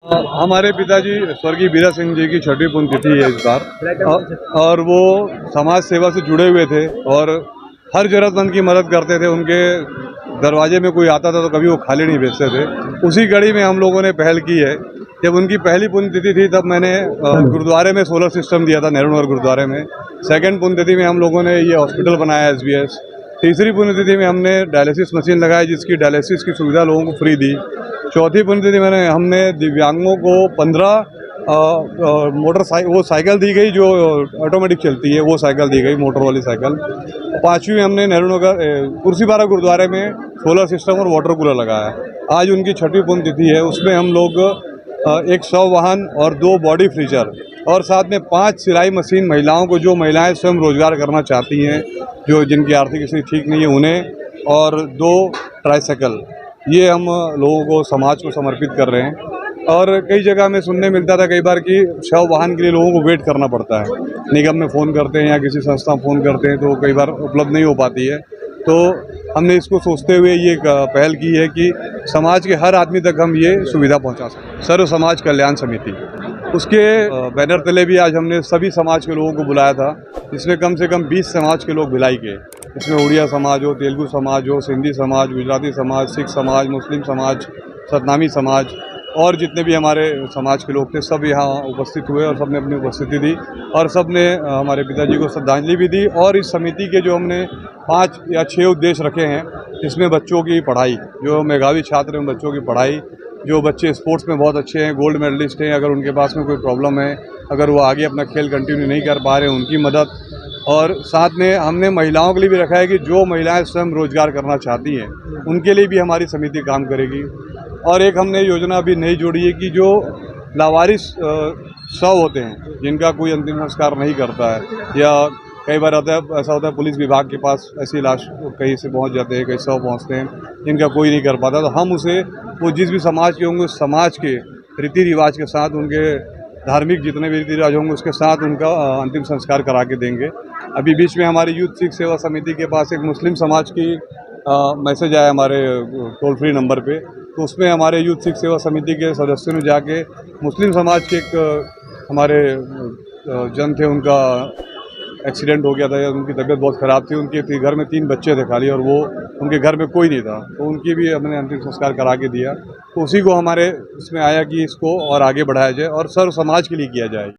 हमारे पिताजी स्वर्गीय बीरा सिंह जी की 6वीं पुण्यतिथि है इस बार और वो समाज सेवा से जुड़े हुए थे और हर जरूरतमंद की मदद करते थे। उनके दरवाजे में कोई आता था तो कभी वो खाली नहीं भेजते थे। उसी कड़ी में हम लोगों ने पहल की है। जब उनकी पहली पुण्यतिथि थी तब मैंने गुरुद्वारे में सोलर सिस्टम दिया था, नेहरू नगर गुरुद्वारे में। सेकंड पुण्यतिथि में हम लोगों ने ये हॉस्पिटल बनाया SBS। तीसरी पुण्यतिथि में हमने डायलिसिस मशीन लगाई जिसकी डायलिसिस की सुविधा लोगों को फ्री दी। चौथी पुण्यतिथि में हमने दिव्यांगों को 15 वो साइकिल दी गई जो ऑटोमेटिक चलती है, वो साइकिल दी गई, मोटर वाली साइकिल। पाँचवीं में हमने नेहरू नगर कुर्सीपारा गुरुद्वारे में सोलर सिस्टम और वाटर कूलर लगाया। आज उनकी 6वीं पुण्यतिथि है, उसमें हम लोग एक 100 वाहन और 2 बॉडी फ्रीजर और साथ में 5 सिलाई मशीन महिलाओं को, जो महिलाएं स्वयं रोजगार करना चाहती हैं, जो जिनकी आर्थिक स्थिति ठीक नहीं है उन्हें, और 2 ट्राईसाइकिल, ये हम लोगों को, समाज को समर्पित कर रहे हैं। और कई जगह में सुनने मिलता था कई बार कि शव वाहन के लिए लोगों को वेट करना पड़ता है। निगम में फ़ोन करते हैं या किसी संस्था में फ़ोन करते हैं तो कई बार उपलब्ध नहीं हो पाती है। तो हमने इसको सोचते हुए ये पहल की है कि समाज के हर आदमी तक हम ये सुविधा पहुंचा सकें। सर्व समाज कल्याण समिति, उसके बैनर तले भी आज हमने सभी समाज के लोगों को बुलाया था। इसमें कम से कम 20 समाज के लोग भिलाई के, इसमें उड़िया समाज हो, तेलुगु समाज हो, सिंधी समाज, गुजराती समाज, सिख समाज, मुस्लिम समाज, सतनामी समाज और जितने भी हमारे समाज के लोग थे सब यहाँ उपस्थित हुए और सब ने अपनी उपस्थिति दी और सब ने हमारे पिताजी को श्रद्धांजलि भी दी। और इस समिति के जो हमने 5 या 6 उद्देश्य रखे हैं, इसमें बच्चों की पढ़ाई, जो मेधावी छात्र हैं बच्चों की पढ़ाई, जो बच्चे स्पोर्ट्स में बहुत अच्छे हैं, गोल्ड मेडलिस्ट हैं, अगर उनके पास में कोई प्रॉब्लम है, अगर वो आगे अपना खेल कंटिन्यू नहीं कर पा रहे हैं, उनकी मदद। और साथ में हमने महिलाओं के लिए भी रखा है कि जो महिलाएं स्वयं रोजगार करना चाहती हैं उनके लिए भी हमारी समिति काम करेगी। और एक हमने योजना अभी नई जोड़ी है कि जो लावारिस शव होते हैं, जिनका कोई अंतिम संस्कार नहीं करता है, या कई बार ऐसा होता है पुलिस विभाग के पास ऐसी लाश कहीं से पहुंच जाते हैं, कहीं शव पहुंचते हैं, जिनका कोई नहीं कर पाता, तो हम उसे, वो जिस भी समाज के होंगे उस समाज के रीति रिवाज के साथ, उनके धार्मिक जितने भी रीति रिवाज होंगे उसके साथ उनका अंतिम संस्कार करा के देंगे। अभी बीच में हमारी यूथ सिख सेवा समिति के पास एक मुस्लिम समाज की मैसेज आया हमारे टोल फ्री नंबर पे, तो उसमें हमारे यूथ सिख सेवा समिति के सदस्यों ने जाके मुस्लिम समाज के एक हमारे जन थे, उनका एक्सीडेंट हो गया था या उनकी तबीयत बहुत ख़राब थी, उनके घर में 3 बच्चे थे खाली और वो उनके घर में कोई नहीं था, तो उनकी भी हमने अंतिम संस्कार करा के दिया। तो उसी को हमारे इसमें आया कि इसको और आगे बढ़ाया जाए और सर्व समाज के लिए किया जाए।